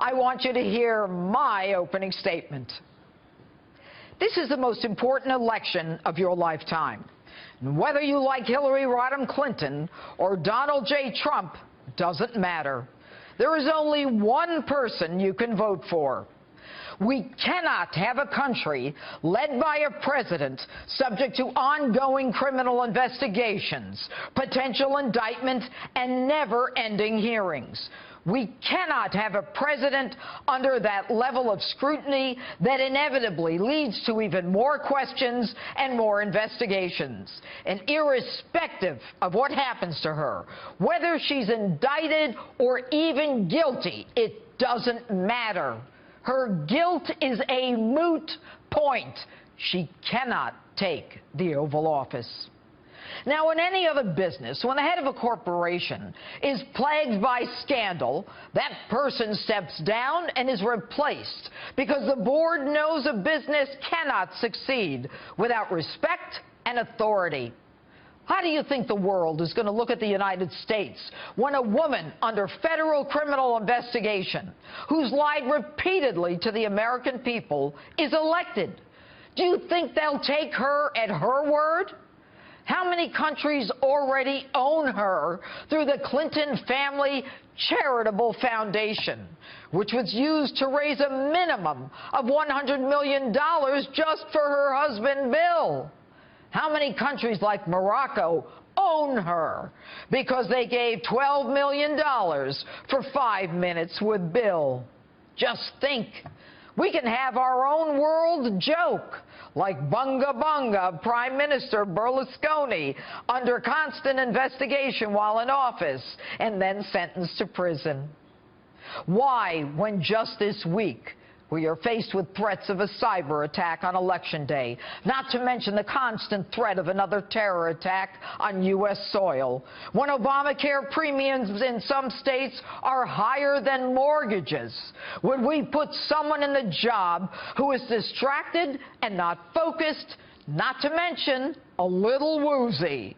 I want you to hear my opening statement. This is the most important election of your lifetime. And whether you like Hillary Rodham Clinton or Donald J. Trump doesn't matter. There is only one person you can vote for. We cannot have a country led by a president subject to ongoing criminal investigations, potential indictment, and never-ending hearings. We cannot have a president under that level of scrutiny that inevitably leads to even more questions and more investigations. And irrespective of what happens to her, whether she's indicted or even guilty, it doesn't matter. Her guilt is a moot point. She cannot take the Oval Office. Now, in any other business, when the head of a corporation is plagued by scandal, that person steps down and is replaced because the board knows a business cannot succeed without respect and authority. How do you think the world is going to look at the United States when a woman under federal criminal investigation, who's lied repeatedly to the American people, is elected? Do you think they'll take her at her word? How many countries already own her through the Clinton Family Charitable Foundation, which was used to raise a minimum of $100 million just for her husband, Bill? How many countries like Morocco own her because they gave $12 million for 5 minutes with Bill? Just think. We can have our own world joke, like Bunga Bunga Prime Minister Berlusconi under constant investigation while in office and then sentenced to prison. Why, when just this week we are faced with threats of a cyber attack on Election Day, not to mention the constant threat of another terror attack on U.S. soil, when Obamacare premiums in some states are higher than mortgages, would we put someone in the job who is distracted and not focused, not to mention a little woozy?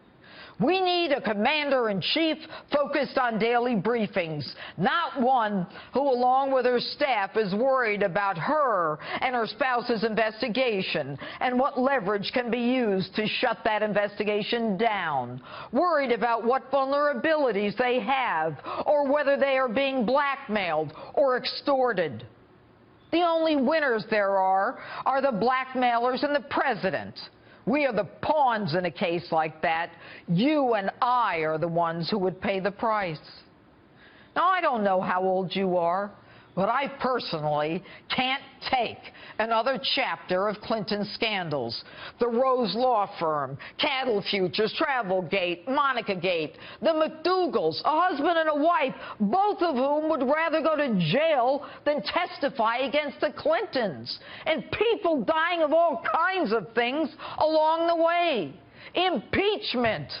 We need a commander-in-chief focused on daily briefings, not one who, along with her staff, is worried about her and her spouse's investigation and what leverage can be used to shut that investigation down, worried about what vulnerabilities they have or whether they are being blackmailed or extorted. The only winners there are the blackmailers and the president. We are the pawns in a case like that. You and I are the ones who would pay the price. Now, I don't know how old you are, but I personally can't take another chapter of Clinton scandals. The Rose Law Firm, Cattle Futures, Travelgate, Monica-gate, the McDougalls, a husband and a wife, both of whom would rather go to jail than testify against the Clintons, and people dying of all kinds of things along the way. Impeachment.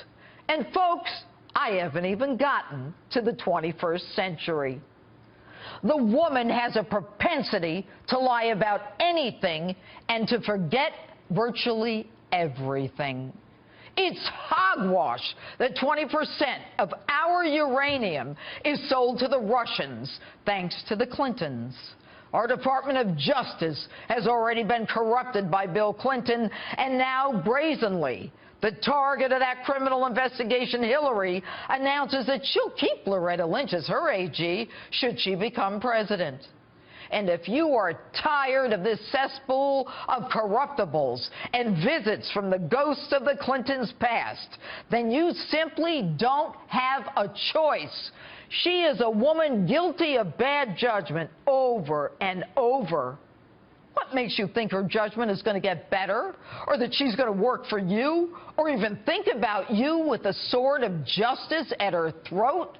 And folks, I haven't even gotten to the 21st century. The woman has a propensity to lie about anything and to forget virtually everything. It's hogwash that 20% of our uranium is sold to the Russians, thanks to the Clintons. Our Department of Justice has already been corrupted by Bill Clinton, and now brazenly, the target of that criminal investigation, Hillary, announces that she'll keep Loretta Lynch as her AG should she become president. And if you are tired of this cesspool of corruptibles and visits from the ghosts of the Clintons' past, then you simply don't have a choice. She is a woman guilty of bad judgment over and over. What makes you think her judgment is going to get better, or that she's going to work for you, or even think about you with the sword of justice at her throat?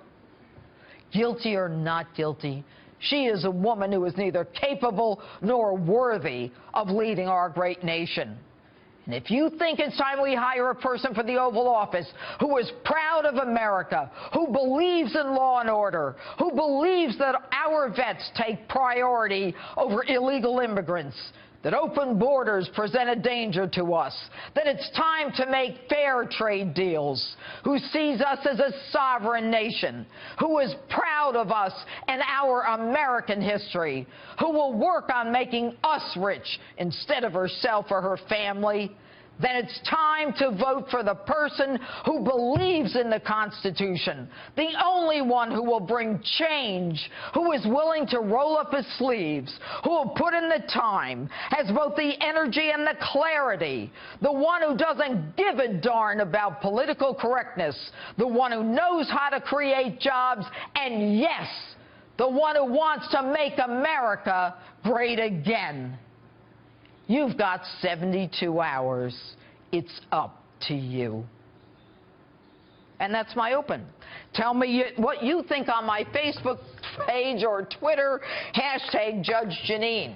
Guilty or not guilty, she is a woman who is neither capable nor worthy of leading our great nation. And if you think it's time we hire a person for the Oval Office who is proud of America, who believes in law and order, who believes that our vets take priority over illegal immigrants, that open borders present a danger to us, that it's time to make fair trade deals, who sees us as a sovereign nation, who is proud of us and our American history, who will work on making us rich instead of herself or her family, then it's time to vote for the person who believes in the Constitution, the only one who will bring change, who is willing to roll up his sleeves, who will put in the time, has both the energy and the clarity, the one who doesn't give a darn about political correctness, the one who knows how to create jobs, and yes, the one who wants to make America great again. You've got 72 hours. It's up to you. And that's my open. Tell me what you think on my Facebook page or Twitter, #Judge Jeanine.